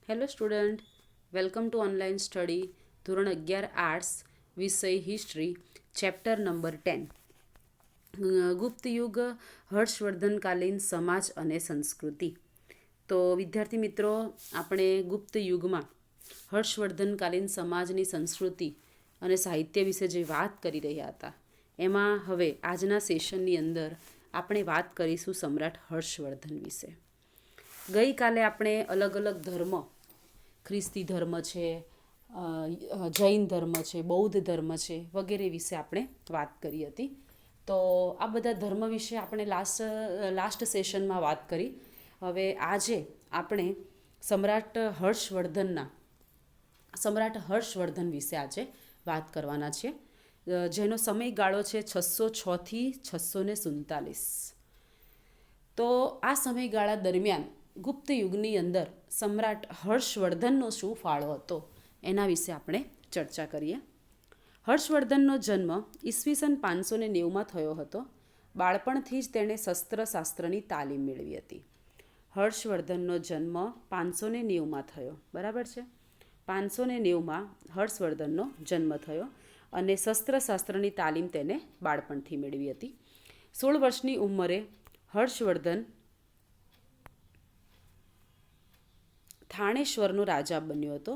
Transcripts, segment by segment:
Hello student, welcome to online study ધોરણ 11 arts વિષય history chapter number 10 ગુપ્ત યુગ હર્ષવર્ધનકાલીન સમાજ અને સંસ્કૃતિ. તો વિદ્યાર્થી મિત્રો, આપણે ગુપ્ત યુગમાં હર્ષવર્ધનકાલીન સમાજની સંસ્કૃતિ અને સાહિત્ય વિશે જે વાત કરી રહ્યા હતા એમાં હવે આજના સેશનની અંદર આપણે વાત કરીશું સમ્રાટ હર્ષવર્ધન વિશે. ગઈકાલે આપણે અલગ અલગ ધર્મ, ખ્રિસ્તી ધર્મ છે, જૈન ધર્મ છે, બૌદ્ધ ધર્મ છે વગેરે વિશે આપણે વાત કરી હતી. તો આ બધા ધર્મ વિશે આપણે લાસ્ટ સેશનમાં વાત કરી. હવે આજે આપણે સમ્રાટ હર્ષવર્ધન વિશે આજે વાત કરવાના છીએ, જેનો સમયગાળો છે 606થી 647. તો આ સમયગાળા દરમિયાન ગુપ્ત યુગની અંદર સમ્રાટ હર્ષવર્ધનનો શું ફાળો હતો એના વિશે આપણે ચર્ચા કરીએ. હર્ષવર્ધનનો જન્મ ઈસવીસન 590માં થયો હતો. બાળપણથી જ તેણે શસ્ત્રશાસ્ત્રની તાલીમ મેળવી હતી. હર્ષવર્ધનનો જન્મ 590માં થયો, બરાબર છે. 590માં હર્ષવર્ધનનો જન્મ થયો અને શસ્ત્રશાસ્ત્રની તાલીમ તેને બાળપણથી મેળવી હતી. 16 વર્ષની ઉંમરે હર્ષવર્ધન થાણેશ્વરનો રાજા બન્યો હતો.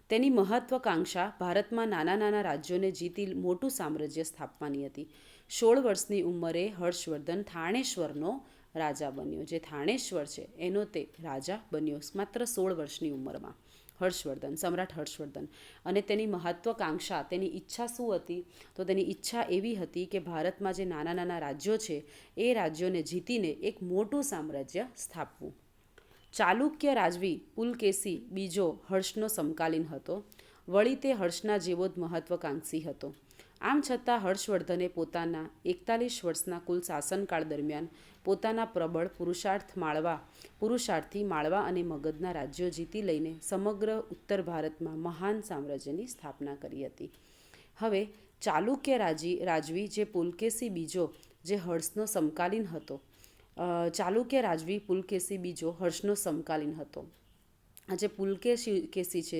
તેની મહત્વાકાંક્ષા ભારતમાં નાના નાના રાજ્યોને જીતી મોટું સામ્રાજ્ય સ્થાપવાની હતી. 16 વર્ષની ઉંમરે હર્ષવર્ધન થાણેશ્વરનો રાજા બન્યો. જે થાણેશ્વર છે એનો તે રાજા બન્યો માત્ર 16 વર્ષની ઉંમરમાં. સમ્રાટ હર્ષવર્ધન. અને તેની મહત્વાકાંક્ષા, તેની ઈચ્છા શું હતી? તો તેની ઈચ્છા એવી હતી કે ભારતમાં જે નાના નાના રાજ્યો છે એ રાજ્યોને જીતીને એક મોટું સામ્રાજ્ય સ્થાપવું. ચાલુક્ય રાજવી પુલકેશી બીજો હર્ષનો સમકાલીન હતો. વળી તે હર્ષના જેવો જ મહત્વાકાંક્ષી હતો. આમ છતાં હર્ષવર્ધને પોતાના 41 વર્ષના કુલ શાસનકાળ દરમિયાન પોતાના પ્રબળ પુરુષાર્થથી માળવા અને મગધના રાજ્યો જીતી લઈને સમગ્ર ઉત્તર ભારતમાં મહાન સામ્રાજ્યની સ્થાપના કરી હતી. હવે ચાલુક્ય રાજવી જે પુલકેશી બીજો જે હર્ષનો સમકાલીન હતો, ચાલુક્ય રાજવી પુલકેશી બીજો હર્ષનો સમકાલીન હતો. આ જે પુલકેશી છે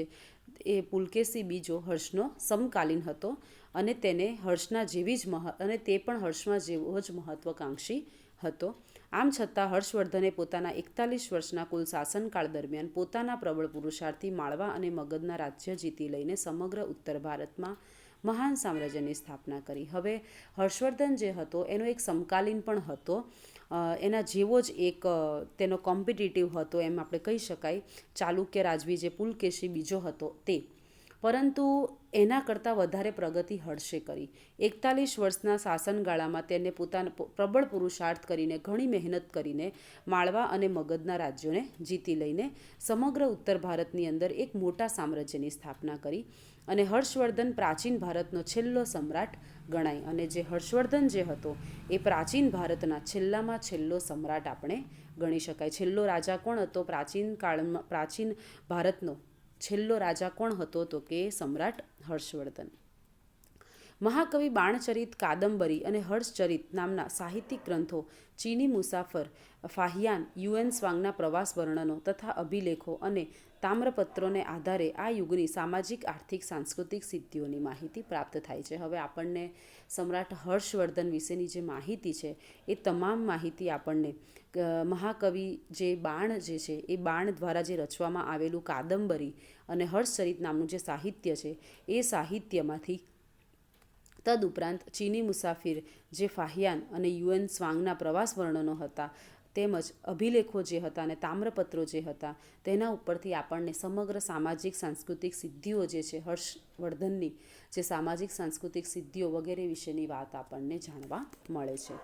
એ પુલકેશી બીજો હર્ષનો સમકાલીન હતો અને તેને હર્ષના જેવી જ અને તે પણ હર્ષમાં જેવો જ મહત્વાકાંક્ષી હતો. આમ છતાં હર્ષવર્ધને પોતાના 41 વર્ષના કુલ શાસનકાળ દરમિયાન પોતાના પ્રબળ પુરુષાર્થથી માળવા અને મગધના રાજ્ય જીતી લઈને સમગ્ર ઉત્તર ભારતમાં મહાન સામ્રાજ્યની સ્થાપના કરી. હવે હર્ષવર્ધન જે હતો એનો એક સમકાલીન પણ હતો, એના જેવો જ એક તેનો કોમ્પિટિટિવ હતો એમ આપણે કહી શકાય, ચાલુક્ય રાજવી જે પુલકેશી બીજો હતો તે. પરંતુ એના કરતાં વધારે પ્રગતિ હર્ષે કરી. 41 વર્ષના શાસનગાળામાં તેને પોતાના પ્રબળ પુરુષાર્થ કરીને, ઘણી મહેનત કરીને માળવા અને મગધના રાજ્યોને જીતી લઈને સમગ્ર ઉત્તર ભારતની અંદર એક મોટા સામ્રાજ્યની સ્થાપના કરી. અને હર્ષવર્ધન પ્રાચીન ભારતનો છેલ્લો સમ્રાટ ગણાય. અને જે હર્ષવર્ધન જે હતો એ પ્રાચીન ભારતના છેલ્લામાં છેલ્લો સમ્રાટ આપણે ગણી શકાય. છેલ્લો રાજા કોણ હતો પ્રાચીન ભારતનો છેલ્લો રાજા કોણ હતો? તો કે સમ્રાટ હર્ષવર્ધન. મહાકવિ બાણચરિત, કાદંબરી અને હર્ષચરિત નામના સાહિત્યિક ગ્રંથો, ચીની મુસાફર ફાહિયાન, યુએન સ્વાંગના પ્રવાસ વર્ણનો તથા અભિલેખો અને તામ્રપત્રોને આધારે આ યુગની સામાજિક, આર્થિક, સાંસ્કૃતિક સિદ્ધિઓની માહિતી પ્રાપ્ત થાય છે. હવે આપણને સમ્રાટ હર્ષવર્ધન વિશેની જે માહિતી છે એ તમામ માહિતી આપણને મહાકવિ જે બાણ જે છે એ બાણ દ્વારા જે રચવામાં આવેલું કાદંબરી અને હર્ષચરિત નામનું જે સાહિત્ય છે એ સાહિત્યમાંથી, તદુપરાંત ચીની મુસાફિર જે ફાહિયાન અને યુએન સ્વાંગના પ્રવાસ વર્ણનો હતા, તેમજ અભિલેખો જે હતા અને તામ્રપત્રો જે હતા તેના ઉપરથી આપણને સમગ્ર સામાજિક સાંસ્કૃતિક સિદ્ધિઓ જે છે હર્ષવર્ધનની, જે સામાજિક સાંસ્કૃતિક સિદ્ધિઓ વગેરે વિશેની વાત આપણને જાણવા મળે છે.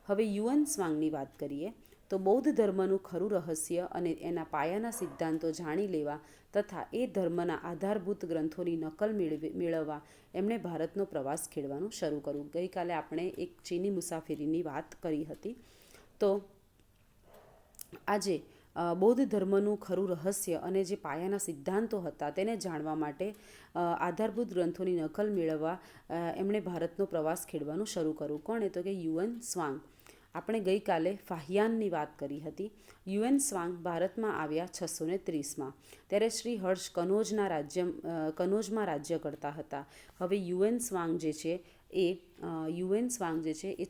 હવે યુએન સ્વાંગની વાત કરીએ તો બૌદ્ધ ધર્મનું ખરું રહસ્ય અને એના પાયાના સિદ્ધાંતો જાણી લેવા તથા એ ધર્મના આધારભૂત ગ્રંથોની નકલ મેળવવા એમણે ભારતનો પ્રવાસ ખેડવાનું શરૂ કર્યું. ગઈકાલે આપણે એક ચીની મુસાફરીની વાત કરી હતી. તો આજે બૌદ્ધ ધર્મનું ખરું રહસ્ય અને જે પાયાના સિદ્ધાંતો હતા તેને જાણવા માટે આધારભૂત ગ્રંથોની નકલ મેળવવા એમણે ભારતનો પ્રવાસ ખેડવાનું શરૂ કર્યું. કોણે? તો કે યુએન સ્વાંગ. આપણે ગઈકાલે ફાહિયાનની વાત કરી હતી. યુએન સ્વાંગ ભારતમાં આવ્યા 630માં. ત્યારે શ્રી હર્ષ કનોજમાં રાજ્ય કરતા હતા. હવે યુએન સ્વાંગ જે છે એ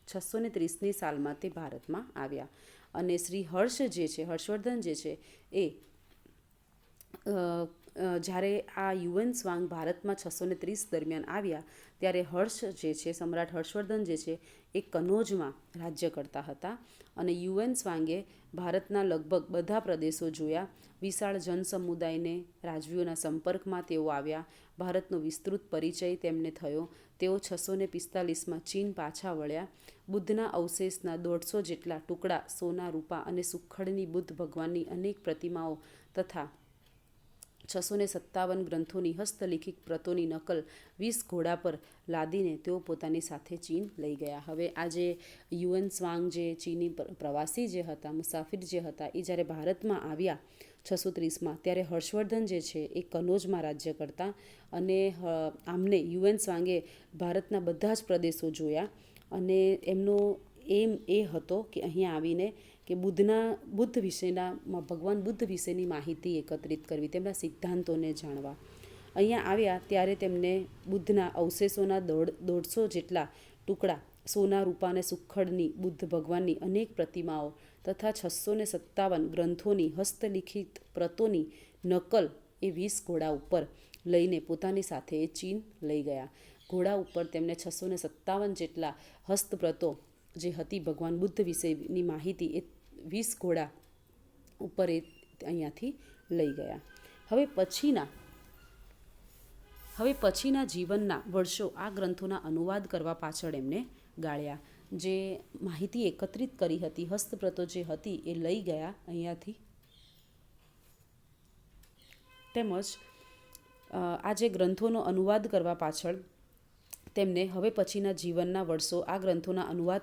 630ની સાલમાં તે ભારતમાં આવ્યા. અને શ્રી હર્ષવર્ધન જે છે એ જ્યારે આ યુએન સ્વાંગ ભારતમાં 630 દરમિયાન આવ્યા ત્યારે સમ્રાટ હર્ષવર્ધન જે છે એ કનોજમાં રાજ્ય કરતા હતા. અને યુએન સ્વાંગે ભારતના લગભગ બધા પ્રદેશો જોયા. વિશાળ જનસમુદાયને રાજવીઓના સંપર્કમાં તેઓ આવ્યા. ભારતનો વિસ્તૃત પરિચય તેમને થયો. તેઓ 645માં ચીન પાછા વળ્યા. બુદ્ધના અવશેષના 150 જેટલા ટુકડા, સોના, રૂપા અને સુખડની બુદ્ધ ભગવાનની અનેક પ્રતિમાઓ તથા 657 ગ્રંથોની હસ્તલિખિત પ્રતોની નકલ 20 ઘોડા પર લાદીને તેઓ પોતાની સાથે ચીન લઈ ગયા. હવે આ જે યુએન સ્વાંગ જે ચીની પ્રવાસી જે હતા, મુસાફિર જે હતા, એ જ્યારે ભારતમાં આવ્યા 630માં ત્યારે હર્ષવર્ધન જે છે એ કનોજમાં રાજ્ય કરતા. અને આમને યુએન સ્વાંગે ભારતના બધા જ પ્રદેશો જોયા. અને એમનો એમ એ હતો કે અહીંયા આવીને કે ભગવાન બુદ્ધ વિશેની માહિતી એકત્રિત કરવી, તેમના સિદ્ધાંતોને જાણવા. અહીંયા આવ્યા ત્યારે તેમને બુદ્ધના અવશેષોના 150 જેટલા ટુકડા, સોના, રૂપા અને સુખડની બુદ્ધ ભગવાનની અનેક પ્રતિમાઓ તથા 657 ગ્રંથોની હસ્તલિખિત પ્રતોની નકલ એ 20 ઘોડા ઉપર લઈને પોતાની સાથે એ ચીન લઈ ગયા. ઘોડા ઉપર તેમને 657 જેટલા હસ્તપ્રતો જે હતી ભગવાન બુદ્ધ વિશેની માહિતી એ 20 ઘોડા ઉપર એ અહીંયાથી લઈ ગયા. હવે પછીના જીવનના વર્ષો આ ગ્રંથોના અનુવાદ કરવા પાછળ એમને ગાળ્યા. જે માહિતી એકત્રિત કરી હતી, હસ્તપ્રતો જે હતી એ લઈ ગયા અહીંયાથી. તેમજ આ જે ગ્રંથોનો અનુવાદ કરવા પાછળ તેમને હવે પછીના જીવનના વર્ષો આ ગ્રંથોના અનુવાદ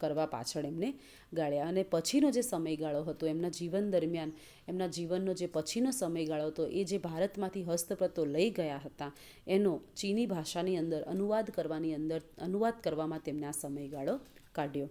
કરવા પાછળ એમને ગાળ્યા. અને પછીનો જે સમયગાળો હતો એમના જીવન દરમિયાન, એમના જીવનનો જે પછીનો સમયગાળો હતો એ જે ભારતમાંથી હસ્તપ્રતો લઈ ગયા હતા એનો ચીની ભાષાની અંદર અનુવાદ કરવામાં તેમને આ સમયગાળો કાઢ્યો.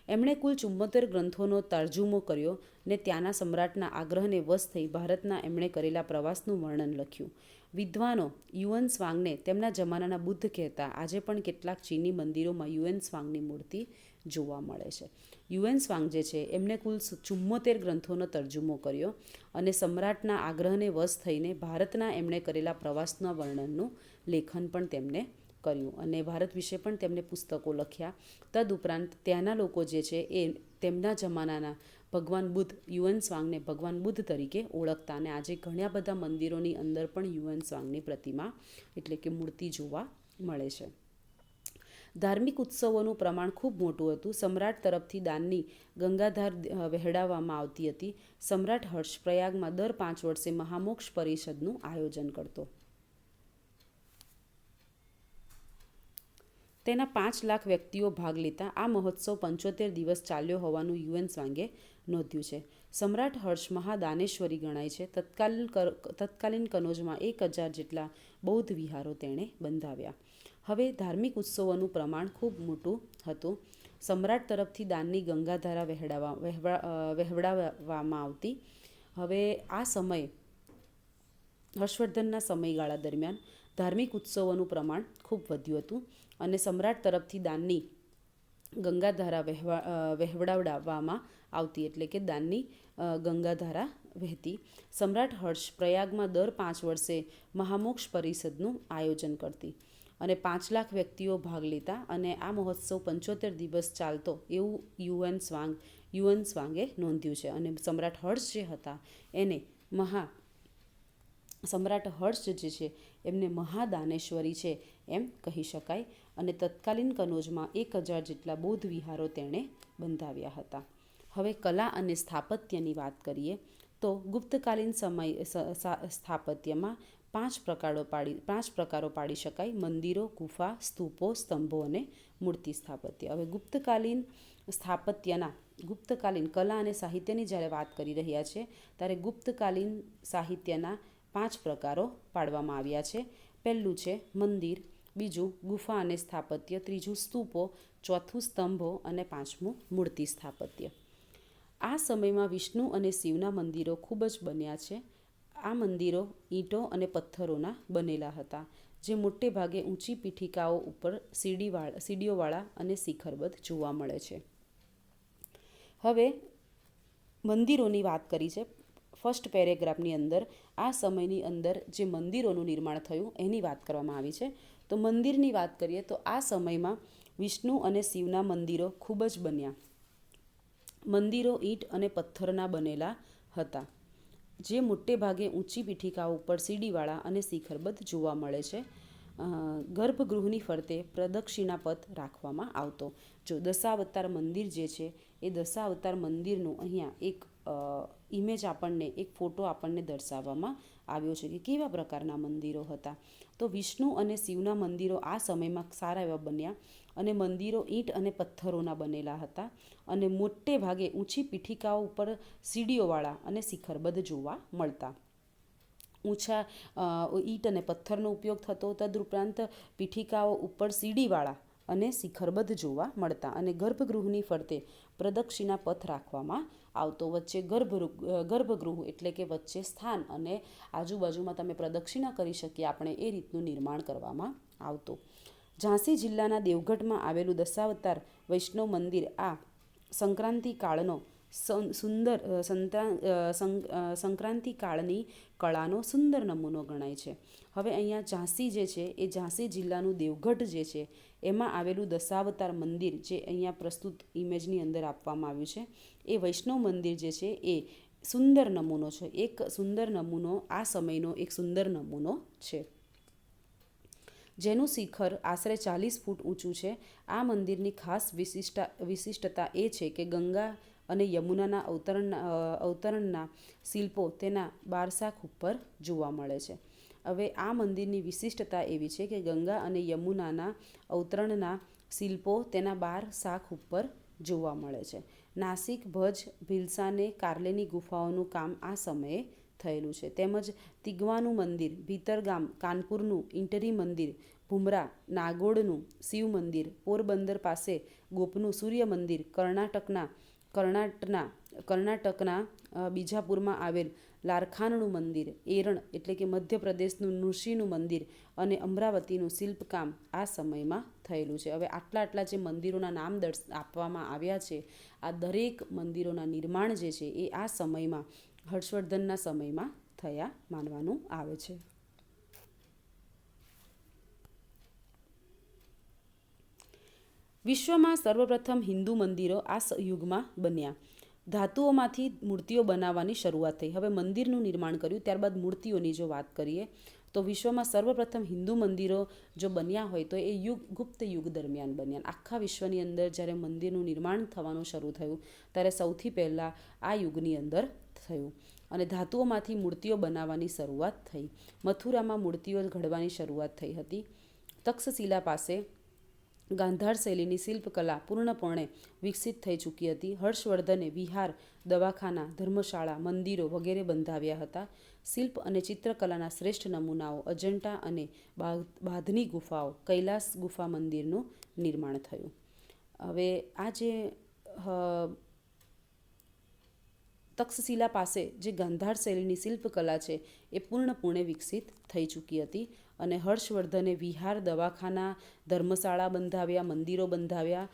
એમણે કુલ 74 ગ્રંથોનો તર્જુમો કર્યો ને ત્યાંના સમ્રાટના આગ્રહને વશ થઈ ભારતના એમણે કરેલા પ્રવાસનું વર્ણન લખ્યું. વિદ્વાનો યુએન સ્વાંગને તેમના જમાનાના બુદ્ધ કહેતા આજે પણ કેટલાક ચીની મંદિરોમાં યુએન સ્વાંગની મૂર્તિ જોવા મળે છે. યુએન સ્વાંગ જે છે એમણે કુલ 74 ગ્રંથોનો તર્જુમો કર્યો અને સમ્રાટના આગ્રહને વશ થઈને ભારતના એમણે કરેલા પ્રવાસના વર્ણનનું લેખન પણ તેમને કર્યું અને ભારત વિશે પણ તેમને પુસ્તકો લખ્યા. તદુપરાંત ત્યાંના લોકો જે છે એ તેમના જમાનાના ભગવાન બુદ્ધ, યુએન સ્વાંગને ભગવાન બુદ્ધ તરીકે ઓળખતા. અને આજે ઘણા બધા મંદિરોની અંદર પણ યુએન સ્વાંગની પ્રતિમા એટલે કે મૂર્તિ જોવા મળે છે. ધાર્મિક ઉત્સવોનું પ્રમાણ ખૂબ મોટું હતું. સમ્રાટ તરફથી દાનની ગંગાધાર વહેડાવવામાં આવતી હતી. સમ્રાટ હર્ષ પ્રયાગમાં દર 5 વર્ષે મહામોક્ષ પરિષદનું આયોજન કરતો. તેના 5 લાખ વ્યક્તિઓ ભાગ લેતા. આ મહોત્સવ 75 દિવસ ચાલ્યો હોવાનું યુએન સ્વાંગે નોંધ્યું છે. સમ્રાટ હર્ષ મહાદાનેશ્વરી ગણાય છે. તત્કાલીન કનોજમાં 1000 જેટલા બૌદ્ધ વિહારો તેણે બંધાવ્યા. હવે ધાર્મિક ઉત્સવોનું પ્રમાણ ખૂબ મોટું હતું. સમ્રાટ તરફથી દાનની ગંગાધારા વહેવડાવવામાં આવતી. હવે આ સમયે હર્ષવર્ધનના સમયગાળા દરમિયાન ધાર્મિક ઉત્સવોનું પ્રમાણ ખૂબ વધ્યું હતું અને સમ્રાટ તરફથી દાનની ગંગાધારા વહેવડાવવામાં આવતી એટલે કે દાનની ગંગાધારા વહેતી. સમ્રાટ હર્ષ પ્રયાગમાં દર 5 વર્ષે મહામોક્ષ પરિષદનું આયોજન કરતી અને 5 લાખ વ્યક્તિઓ ભાગ લેતા અને આ મહોત્સવ 75 દિવસ ચાલતો એવું યુએન સ્વાંગે નોંધ્યું છે. અને સમ્રાટ હર્ષ જે હતા એને સમ્રાટ હર્ષ જે છે એમને મહાદાનેશ્વરી છે એમ કહી શકાય. અને તત્કાલીન કનોજમાં 1000 જેટલા બૌદ્ધ વિહારો તેણે બંધાવ્યા હતા. હવે કલા અને સ્થાપત્યની વાત કરીએ તો ગુપ્તકાલીન સ્થાપત્યમાં 5 પ્રકારો પાડી શકાય: મંદિરો, ગુફા, સ્તૂપો, સ્તંભો અને મૂર્તિ સ્થાપત્ય. હવે ગુપ્તકાલીન કલા અને સાહિત્યની જ્યારે વાત કરી રહ્યા છે ત્યારે ગુપ્તકાલીન સાહિત્યના 5 પ્રકારો પાડવામાં આવ્યા છે. પહેલું છે મંદિર. બીજું ગુફા અને સ્થાપત્ય, ત્રીજું સ્તૂપો, ચોથું સ્તંભો અને પાંચમું મૂર્તિ સ્થાપત્ય. આ સમયમાં વિષ્ણુ અને શિવના મંદિરો ખૂબ જ બન્યા છે. આ મંદિરો ઈંટો અને પથ્થરોના બનેલા હતા, જે મોટે ભાગે ઊંચી પીઠિકાઓ ઉપર સીડીઓવાળા અને શિખરબદ્ધ જોવા મળે છે. હવે મંદિરોની વાત કરી છે ફર્સ્ટ પેરેગ્રાફની અંદર. આ સમયની અંદર જે મંદિરોનું નિર્માણ થયું એની વાત કરવામાં આવી છે. તો મંદિરની વાત કરીએ તો આ સમયમાં વિષ્ણુ અને શિવના મંદિરો ખૂબ જ બન્યા. મંદિરો ઈંટ અને પથ્થરના બનેલા હતા, જે મોટે ભાગે ઊંચી પીઠિકાઓ ઉપર સીડીવાળા અને શિખરબદ્ધ જોવા મળે છે. ગર્ભગૃહની ફરતે પ્રદક્ષિણા પથ રાખવામાં આવતો. જો દશાવતાર મંદિર જે છે એ દશાવતાર મંદિરનું અહીંયા એક ઇમેજ આપણને, એક ફોટો આપણને દર્શાવવામાં આવ્યો છે કે કેવા પ્રકારના મંદિરો હતા. તો વિષ્ણુ અને શિવના મંદિરો આ સમયમાં સારા એવા બન્યા અને મંદિરો ઈંટ અને પથ્થરોના બનેલા હતા અને મોટે ભાગે ઊંચી પીઠિકાઓ ઉપર સીડીઓવાળા અને શિખરબદ્ધ જોવા મળતા. ઊંચા ઈંટ અને પથ્થરનો ઉપયોગ થતો, તદુપરાંત પીઠિકાઓ ઉપર સીડીવાળા અને શિખરબદ્ધ જોવા મળતા અને ગર્ભગૃહની ફરતે પ્રદક્ષિણા પથ રાખવામાં આવતો. વચ્ચે ગર્ભગૃહ એટલે કે વચ્ચે સ્થાન અને આજુબાજુમાં તમે પ્રદક્ષિણા કરી શકીએ આપણે એ રીતનું નિર્માણ કરવામાં આવતું. ઝાંસી જિલ્લાના દેવગઢમાં આવેલું દશાવતાર વૈષ્ણવ મંદિર આ સંક્રાંતિ કાળનો સંક્રાંતિ કાળની કળાનો સુંદર નમૂનો ગણાય છે. હવે અહીંયા ઝાંસી જે છે એ ઝાંસી જિલ્લાનું દેવગઢ જે છે એમાં આવેલું દશાવતાર મંદિર, જે અહીંયા પ્રસ્તુત ઇમેજની અંદર આપવામાં આવ્યું છે, એ વૈષ્ણવ મંદિર જે છે એ સુંદર નમૂનો છે. એક સુંદર નમૂનો, આ સમયનો એક સુંદર નમૂનો છે, જેનું શિખર આશરે 40 ફૂટ ઊંચું છે. આ મંદિરની ખાસ વિશિષ્ટતા એ છે કે ગંગા અને યમુનાના અવતરણના શિલ્પો તેના 12 શાખ ઉપર જોવા મળે છે. હવે આ મંદિરની વિશિષ્ટતા એવી છે કે ગંગા અને યમુનાના અવતરણના શિલ્પો તેના 12 શાખ ઉપર જોવા મળે છે. નાસિક, ભજ, ભિલસાને, કાર્લેની ગુફાઓનું કામ આ સમયે થયેલું છે. તેમજ તિગવાનું મંદિર, ભીતરગામ, કાનપુરનું ઇન્ટરી મંદિર, ભુમરા, નાગોડનું શિવ મંદિર, પોરબંદર પાસે ગોપનું સૂર્ય મંદિર, કર્ણાટકના બીજાપુરમાં આવેલ લારખાનનું મંદિર, એરણ એટલે કે મધ્યપ્રદેશનું નૃસિંહનું મંદિર અને અમરાવતીનું શિલ્પકામ આ સમયમાં થયેલું છે. હવે આટલા જે મંદિરોના નામ આપવામાં આવ્યા છે, આ દરેક મંદિરોના નિર્માણ જે છે એ આ સમયમાં, હર્ષવર્ધનના સમયમાં થયા માનવાનું આવે છે. વિશ્વમાં સર્વપ્રથમ હિન્દુ મંદિરો આ યુગમાં બન્યા. ધાતુઓમાંથી મૂર્તિઓ બનાવવાની શરૂઆત થઈ. હવે મંદિરનું નિર્માણ કર્યું, ત્યારબાદ મૂર્તિઓની જો વાત કરીએ તો વિશ્વમાં સર્વપ્રથમ હિન્દુ મંદિરો જો બન્યા હોય તો એ ગુપ્ત યુગ દરમિયાન બન્યા. આખા વિશ્વની અંદર જ્યારે મંદિરનું નિર્માણ થવાનું શરૂ થયું ત્યારે સૌથી પહેલાં આ યુગની અંદર થયું અને ધાતુઓમાંથી મૂર્તિઓ બનાવવાની શરૂઆત થઈ. મથુરામાં મૂર્તિઓ ઘડવાની શરૂઆત થઈ હતી. તક્ષશિલા પાસે ગાંધાર શૈલીની શિલ્પકલા પૂર્ણપણે વિકસિત થઈ ચૂકી હતી. હર્ષવર્ધને વિહાર, દવાખાના, ધર્મશાળા, મંદિરો વગેરે બંધાવ્યા હતા. શિલ્પ અને ચિત્રકલાના શ્રેષ્ઠ નમૂનાઓ અજંટા અને બાધની ગુફાઓ, કૈલાસ ગુફા મંદિરનું નિર્માણ થયું. હવે આ જે તક્ષશિલા પાસે જે ગાંધાર શૈલીની શિલ્પકલા છે એ પૂર્ણપણે વિકસિત થઈ ચૂકી હતી અને હર્ષવર્ધને વિહાર, દવાખાના, ધર્મશાળા બંધાવ્યા, મંદિરો બંધાવ્યા.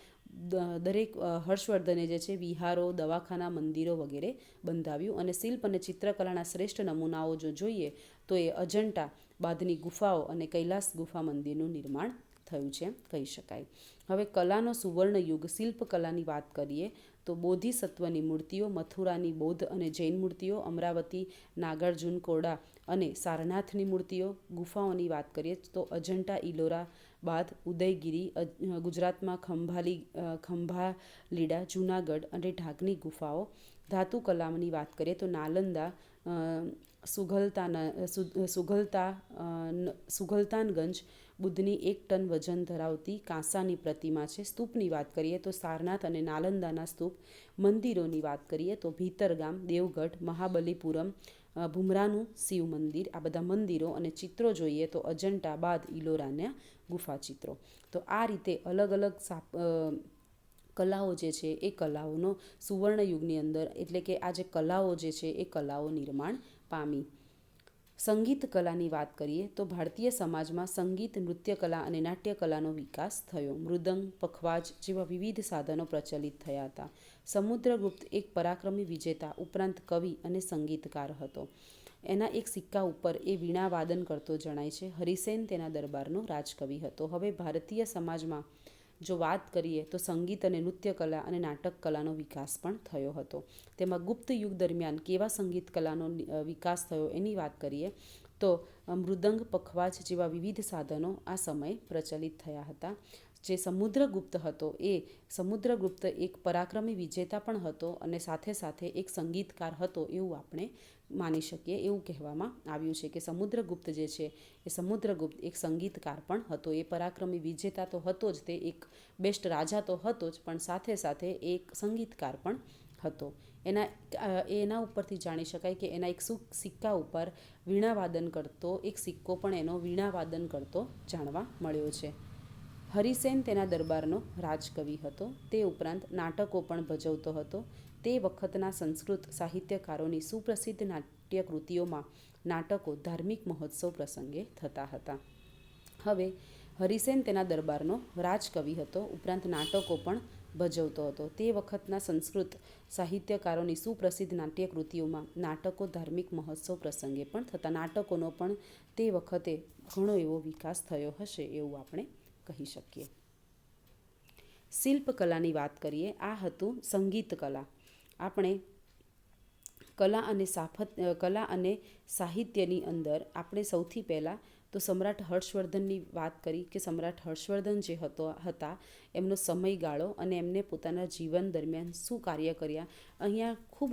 દરેક હર્ષવર્ધને જે છે વિહારો, દવાખાના, મંદિરો વગેરે બંધાવ્યું અને શિલ્પ અને ચિત્રકલાના શ્રેષ્ઠ નમૂનાઓ જો જોઈએ તો એ અજંટા, બાધની ગુફાઓ અને કૈલાસ ગુફા મંદિરનું નિર્માણ થયું છે કહી શકાય. હવે કલાનો સુવર્ણ યુગ, શિલ્પકલાની વાત કરીએ તો બોધિસત્વની મૂર્તિઓ, મથુરાની બૌદ્ધ અને જૈન મૂર્તિઓ, અમરાવતી, નાગાર્જુનકોડા અને સારનાથની મૂર્તિઓ. ગુફાઓની વાત કરીએ તો અજંટા, ઇલોરા, બાદ, ઉદયગીરી, ગુજરાતમાં ખંભાલીડા, જૂનાગઢ અને ઢાકની ગુફાઓ. ધાતુ કલાની વાત કરીએ તો નાલંદા, સુગલતાનગંજ બુદ્ધની 1 ટન વજન ધરાવતી કાંસાની પ્રતિમા છે. સ્તૂપની વાત કરીએ તો સારનાથ અને નાલંદાના સ્તૂપ, મંદિરોની વાત કરીએ તો ભીતરગામ, દેવગઢ, મહાબલીપુરમ, ભુમરાનું શિવ મંદિર, આ બધા મંદિરો. અને ચિત્રો જોઈએ તો અજંટા, બાદ, ઇલોરાના ગુફા ચિત્રો. તો આ રીતે અલગ અલગ કલાઓ જે છે એ કલાઓનો સુવર્ણયુગની અંદર, એટલે કે આ જે કલાઓ જે છે એ કલાઓ નિર્માણ પામી. સંગીત કલાની વાત કરીએ તો ભારતીય સમાજમાં સંગીત, નૃત્યકલા અને નાટ્યકલાનો વિકાસ થયો. મૃદંગ, પખવાજ જેવા વિવિધ સાધનો પ્રચલિત થયા હતા. સમુદ્રગુપ્ત એક પરાક્રમી વિજેતા ઉપરાંત કવિ અને સંગીતકાર હતો. એના એક સિક્કા ઉપર એ વીણા વાદન કરતો જણાય છે. હરિસેન તેના દરબારનો રાજકવિ હતો. હવે ભારતીય સમાજમાં જો વાત કરીએ તો સંગીત અને નૃત્યકલા અને નાટક કલાનો વિકાસ પણ થયો હતો. તેમાં ગુપ્ત યુગ દરમિયાન કેવા સંગીત કલાનો વિકાસ થયો એની વાત કરીએ તો મૃદંગ, પખવાજ જેવા વિવિધ સાધનો આ સમયે પ્રચલિત થયા હતા. જે સમુદ્રગુપ્ત હતો એ સમુદ્રગુપ્ત એક પરાક્રમી વિજેતા પણ હતો અને સાથે સાથે એક સંગીતકાર હતો એવું આપણે માની શકીએ. એવું કહેવામાં આવ્યું છે કે સમુદ્રગુપ્ત જે છે એ સમુદ્રગુપ્ત એક સંગીતકાર પણ હતો. એ પરાક્રમી વિજેતા તો હતો જ, તે એક બેસ્ટ રાજા તો હતો જ, પણ સાથે સાથે એક સંગીતકાર પણ હતો. એના ઉપરથી જાણી શકાય કે એના એક સિક્કા ઉપર વીણાવાદન કરતો એક સિક્કો પણ એનો વીણાવાદન કરતો જાણવા મળ્યો છે. હરિસેન તેના દરબારનો રાજકવિ હતો. તે ઉપરાંત નાટકો પણ ભજવતો હતો. તે વખતના સંસ્કૃત સાહિત્યકારોની સુપ્રસિદ્ધ નાટ્યકૃતિઓમાં નાટકો ધાર્મિક મહોત્સવ પ્રસંગે થતા હતા. હવે હરિસેન તેના દરબારનો રાજકવિ હતો, ઉપરાંત નાટકો પણ ભજવતો હતો. તે વખતના સંસ્કૃત સાહિત્યકારોની સુપ્રસિદ્ધ નાટ્યકૃતિઓમાં નાટકો ધાર્મિક મહોત્સવ પ્રસંગે પણ થતા. નાટકોનો પણ તે વખતે ઘણો એવો વિકાસ થયો હશે એવું આપણે કહી શકીએ. શિલ્પકલાની વાત કરીએ. આ હતું સંગીત કલા. આપણે કલા અને સાહિત્યની અંદર આપણે સૌથી પહેલાં તો સમ્રાટ હર્ષવર્ધનની વાત કરી કે સમ્રાટ હર્ષવર્ધન જે હતા એમનો સમયગાળો અને એમને પોતાના જીવન દરમિયાન શું કાર્ય કર્યા. અહીંયા ખૂબ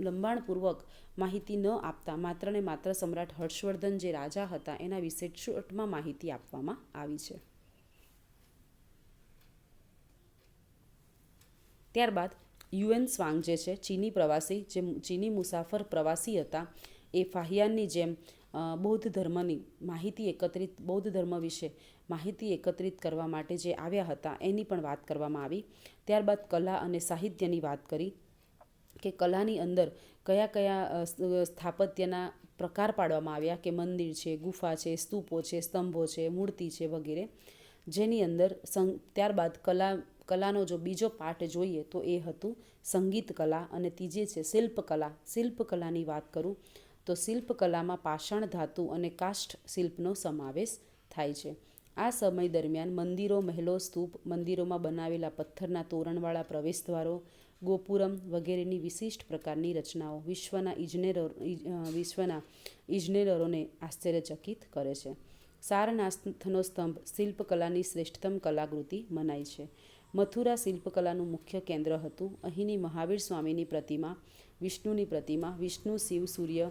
લંબાણપૂર્વક માહિતી ન આપતા માત્ર ને માત્ર સમ્રાટ હર્ષવર્ધન જે રાજા હતા એના વિશે શોર્ટમાં માહિતી આપવામાં આવી છે. ત્યારબાદ યુએન સ્વાંગ જે છે ચીની પ્રવાસી, જે ચીની મુસાફર પ્રવાસી હતા, એ ફાહિયાનની જેમ બૌદ્ધ ધર્મ વિશે માહિતી એકત્રિત કરવા માટે જે આવ્યા હતા એની પણ વાત કરવામાં આવી. ત્યારબાદ કલા અને સાહિત્યની વાત કરી કે કલાની અંદર કયા કયા સ્થાપત્યના પ્રકાર પાડવામાં આવ્યા, કે મંદિર છે, ગુફા છે, સ્તૂપો છે, સ્તંભો છે, મૂર્તિ છે વગેરે. જેની અંદર ત્યારબાદ કલાનો જો બીજો પાર્ટ જોઈએ તો એ હતું સંગીત કલા અને ત્રીજી છે શિલ્પકલા. શિલ્પકલાની વાત કરું તો શિલ્પકલામાં પાષાણ ધાતુ અને કાષ્ઠ શિલ્પનો સમાવેશ થાય છે. આ સમય દરમિયાન મંદિરો, મહેલો, સ્તૂપ, મંદિરોમાં બનાવેલા પથ્થરના તોરણવાળા પ્રવેશદ્વારો, ગોપુરમ વગેરેની વિશિષ્ટ પ્રકારની રચનાઓ વિશ્વના ઇજનેરોને આશ્ચર્યચકિત કરે છે. સારનાથનો સ્તંભ શિલ્પકલાની શ્રેષ્ઠતમ કલાકૃતિ મનાય છે. મથુરા શિલ્પકલાનું મુખ્ય કેન્દ્ર હતું. અહીંની મહાવીર સ્વામીની પ્રતિમા, વિષ્ણુની પ્રતિમા, વિષ્ણુ, શિવ, સૂર્ય,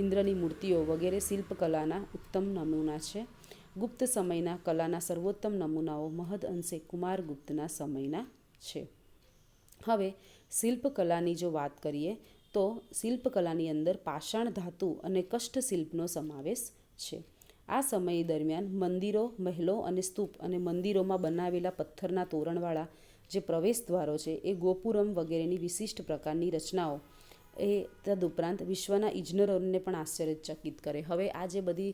ઇન્દ્રની મૂર્તિઓ વગેરે શિલ્પકલાના ઉત્તમ નમૂના છે. ગુપ્ત સમયના કલાના સર્વોત્તમ નમૂનાઓ મહદ અંશે કુમારગુપ્તના સમયના છે. હવે શિલ્પકલાની જો વાત કરીએ તો શિલ્પકલાની અંદર પાષાણ ધાતુ અને કષ્ટશિલ્પનો સમાવેશ છે. આ સમય દરમિયાન મંદિરો, મહેલો અને સ્તૂપ અને મંદિરોમાં બનાવેલા પથ્થરના તોરણવાળા જે પ્રવેશદ્વારો છે એ ગોપુરમ વગેરેની વિશિષ્ટ પ્રકારની રચનાઓ એ તદુપરાંત વિશ્વના ઇજનેરોને પણ આશ્ચર્યચકિત કરે. હવે આ જે બધી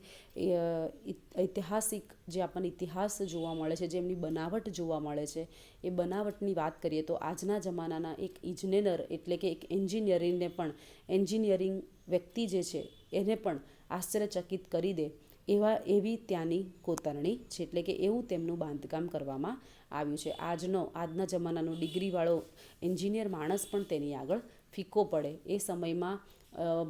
ઐતિહાસિક જે આપણને ઇતિહાસ જોવા મળે છે, જેમની બનાવટ જોવા મળે છે, એ બનાવટની વાત કરીએ તો આજના જમાનાના એક ઇજનેર એટલે કે એક એન્જિનિયરિંગ વ્યક્તિ જે છે એને પણ આશ્ચર્યચકિત કરી દે એવી ત્યાંની કોતરણી છે. એટલે કે એવું તેમનું બાંધકામ કરવામાં આવ્યું છે. આજના જમાનાનો ડિગ્રીવાળો એન્જિનિયર માણસ પણ તેની આગળ ફીકો પડે. એ સમયમાં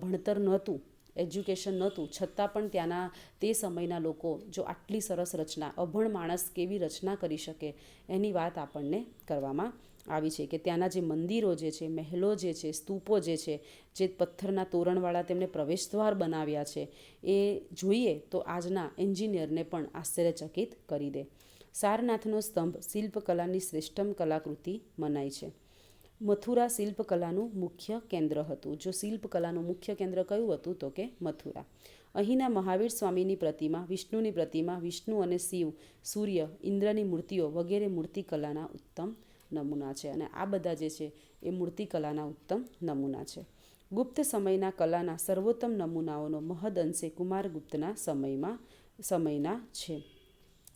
ભણતર નહોતું, એજ્યુકેશન નહોતું, છતાં પણ ત્યાંના તે સમયના લોકો જો આટલી સરસ રચના, અભણ માણસ કેવી રચના કરી શકે એની વાત આપણને કરવામાં આવી છે. કે ત્યાંના જે મંદિરો જે છે, મહેલો જે છે, સ્તૂપો જે છે, જે પથ્થરના તોરણવાળા તેમણે પ્રવેશદ્વાર બનાવ્યા છે, એ જોઈએ તો આજના એન્જિનિયરને પણ આશ્ચર્યચકિત કરી દે. સારનાથનો સ્તંભ શિલ્પકલાની શ્રેષ્ઠતમ કલાકૃતિ મનાય છે. મથુરા શિલ્પકલાનું મુખ્ય કેન્દ્ર હતું. જો શિલ્પકલાનું મુખ્ય કેન્દ્ર કયું હતું તો કે મથુરા. અહીંના મહાવીર સ્વામીની પ્રતિમા, વિષ્ણુની પ્રતિમા, વિષ્ણુ અને શિવ, સૂર્ય, ઇન્દ્રની મૂર્તિઓ વગેરે મૂર્તિકલાના ઉત્તમ નમૂના છે. અને આ બધા જે છે એ મૂર્તિકલાના ઉત્તમ નમૂના છે. ગુપ્ત સમયના કલાના સર્વોત્તમ નમૂનાઓનો મહદઅંશે કુમારગુપ્તના સમયના છે.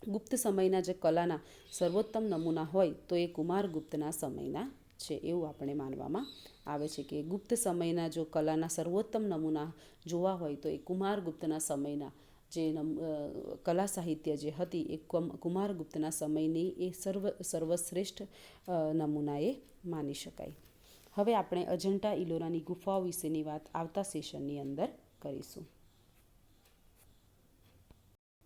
ગુપ્ત સમયના જે કલાના સર્વોત્તમ નમૂના હોય તો એ કુમારગુપ્તના સમયના છે એવું આપણે માનવામાં આવે છે કે ગુપ્ત સમયના જો કલાના સર્વોત્તમ નમૂના જોવા હોય તો એ કુમારગુપ્તના સમયના જે કલા સાહિત્ય જે હતી એ કુમારગુપ્તના સમયની એ સર્વશ્રેષ્ઠ નમૂના એ માની શકાય. હવે આપણે અજંટા ઇલોરાની ગુફાઓ વિશેની વાત આવતા સેશનની અંદર કરીશું.